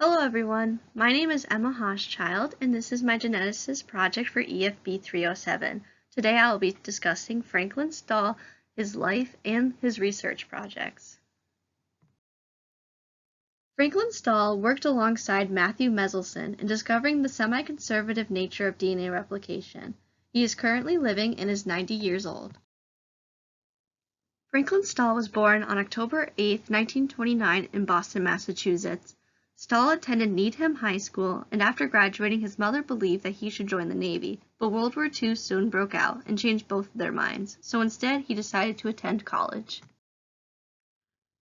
Hello everyone, my name is Emma Hauschild and this is my Geneticist project for EFB 307. Today I will be discussing Franklin Stahl, his life, and his research projects. Franklin Stahl worked alongside Matthew Meselson in discovering the semi-conservative nature of DNA replication. He is currently living and is 90 years old. Franklin Stahl was born on October 8, 1929 in Boston, Massachusetts. Stahl attended Needham High School, and after graduating his mother believed that he should join the Navy, but World War II soon broke out and changed both of their minds, so instead he decided to attend college.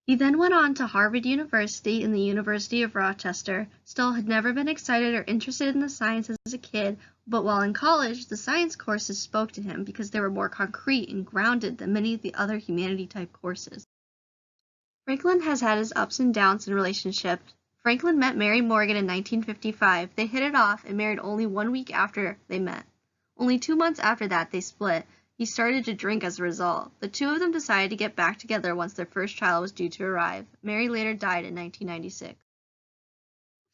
He then went on to Harvard University and the University of Rochester. Stahl had never been excited or interested in the sciences as a kid, but while in college, the science courses spoke to him because they were more concrete and grounded than many of the other humanity-type courses. Franklin has had his ups and downs in relationships. Franklin met Mary Morgan in 1955. They hit it off and married only 1 week after they met. Only 2 months after that, they split. He started to drink as a result. The two of them decided to get back together once their first child was due to arrive. Mary later died in 1996.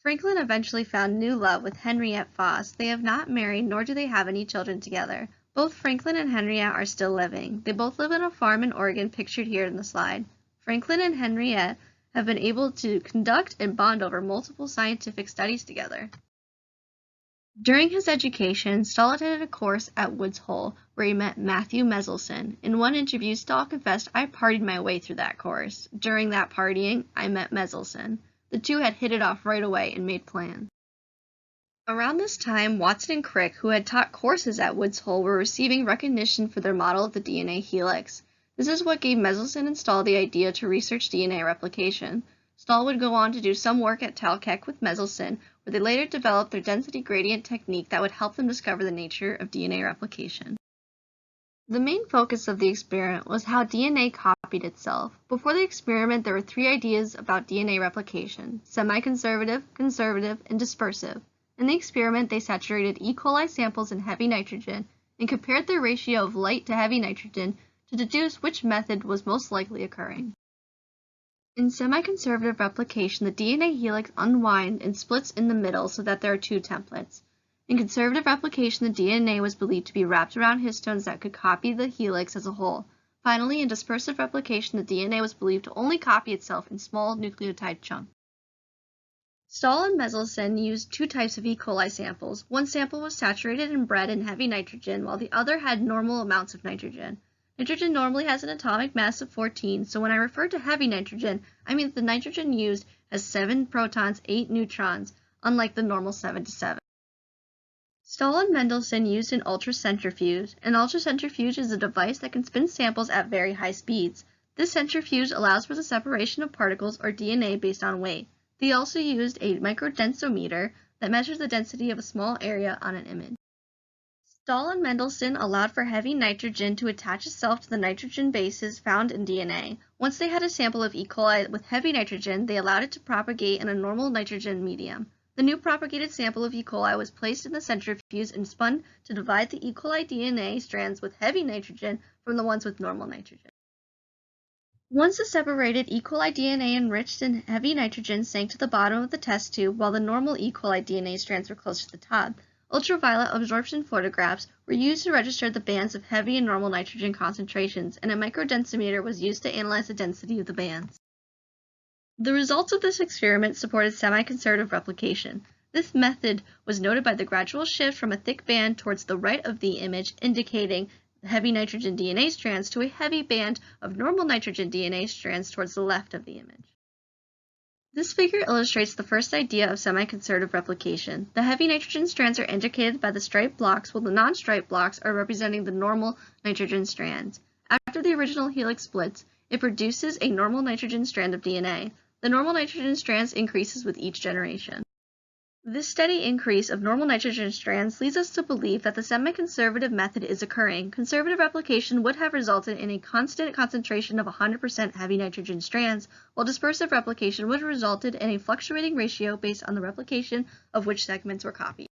Franklin eventually found new love with Henriette Foss. They have not married, nor do they have any children together. Both Franklin and Henriette are still living. They both live on a farm in Oregon, pictured here in the slide. Franklin and Henriette have been able to conduct and bond over multiple scientific studies together. During his education, Stahl attended a course at Woods Hole, where he met Matthew Meselson. In one interview, Stahl confessed, "I partied my way through that course. During that partying, I met Meselson. The two had hit it off right away and made plans." Around this time, Watson and Crick, who had taught courses at Woods Hole, were receiving recognition for their model of the DNA helix. This is what gave Meselson and Stahl the idea to research DNA replication. Stahl would go on to do some work at Talkeck with Meselson, where they later developed their density gradient technique that would help them discover the nature of DNA replication. The main focus of the experiment was how DNA copied itself. Before the experiment, there were 3 ideas about DNA replication: semi-conservative, conservative, and dispersive. In the experiment, they saturated E. coli samples in heavy nitrogen and compared their ratio of light to heavy nitrogen to deduce which method was most likely occurring. In semi-conservative replication, the DNA helix unwinds and splits in the middle so that there are 2 templates. In conservative replication, the DNA was believed to be wrapped around histones that could copy the helix as a whole. Finally, in dispersive replication, the DNA was believed to only copy itself in small nucleotide chunks. Stahl and Meselson used 2 types of E. coli samples. One sample was saturated and bred in heavy nitrogen, while the other had normal amounts of nitrogen. Nitrogen normally has an atomic mass of 14, so when I refer to heavy nitrogen, I mean that the nitrogen used has 7 protons, 8 neutrons, unlike the normal 7 to 7. Stahl and Meselson used an ultracentrifuge. An ultracentrifuge is a device that can spin samples at very high speeds. This centrifuge allows for the separation of particles or DNA based on weight. They also used a microdensometer that measures the density of a small area on an image. Stahl and Meselson allowed for heavy nitrogen to attach itself to the nitrogen bases found in DNA. Once they had a sample of E. coli with heavy nitrogen, they allowed it to propagate in a normal nitrogen medium. The new propagated sample of E. coli was placed in the centrifuge and spun to divide the E. coli DNA strands with heavy nitrogen from the ones with normal nitrogen. Once the separated E. coli DNA enriched in heavy nitrogen sank to the bottom of the test tube, while the normal E. coli DNA strands were close to the top, ultraviolet absorption photographs were used to register the bands of heavy and normal nitrogen concentrations, and a microdensometer was used to analyze the density of the bands. The results of this experiment supported semi-conservative replication. This method was noted by the gradual shift from a thick band towards the right of the image, indicating the heavy nitrogen DNA strands, to a heavy band of normal nitrogen DNA strands towards the left of the image. This figure illustrates the first idea of semi-conservative replication. The heavy nitrogen strands are indicated by the striped blocks, while the non-striped blocks are representing the normal nitrogen strands. After the original helix splits, it produces a normal nitrogen strand of DNA. The normal nitrogen strands increases with each generation. This steady increase of normal nitrogen strands leads us to believe that the semi-conservative method is occurring. Conservative replication would have resulted in a constant concentration of 100% heavy nitrogen strands, while dispersive replication would have resulted in a fluctuating ratio based on the replication of which segments were copied.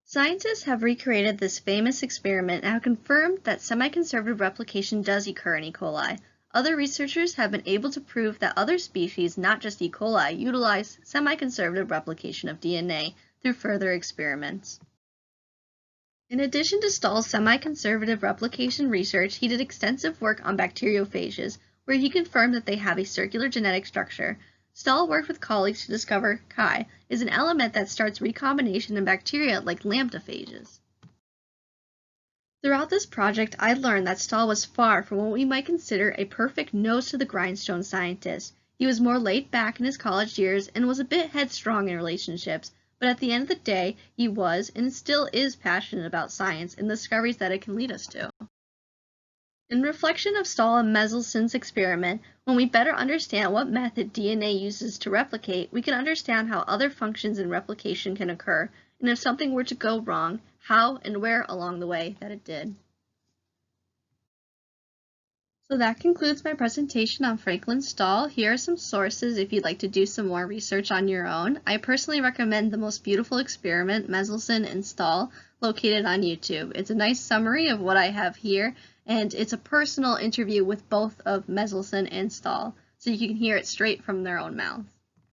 Scientists have recreated this famous experiment and have confirmed that semi-conservative replication does occur in E. coli. Other researchers have been able to prove that other species, not just E. coli, utilize semi-conservative replication of DNA through further experiments. In addition to Stahl's semi-conservative replication research, he did extensive work on bacteriophages, where he confirmed that they have a circular genetic structure. Stahl worked with colleagues to discover Chi is an element that starts recombination in bacteria like lambdaphages. Throughout this project, I learned that Stahl was far from what we might consider a perfect nose-to-the-grindstone scientist. He was more laid back in his college years and was a bit headstrong in relationships, but at the end of the day, he was and still is passionate about science and the discoveries that it can lead us to. In reflection of Stahl and Mendelssohn's experiment, when we better understand what method DNA uses to replicate, we can understand how other functions in replication can occur, and if something were to go wrong, how and where along the way that it did. So that concludes my presentation on Franklin Stahl. Here are some sources if you'd like to do some more research on your own. I personally recommend The Most Beautiful Experiment, Mendelssohn and Stahl, located on YouTube. It's a nice summary of what I have here, and it's a personal interview with both of Mendelssohn and Stahl, so you can hear it straight from their own mouth.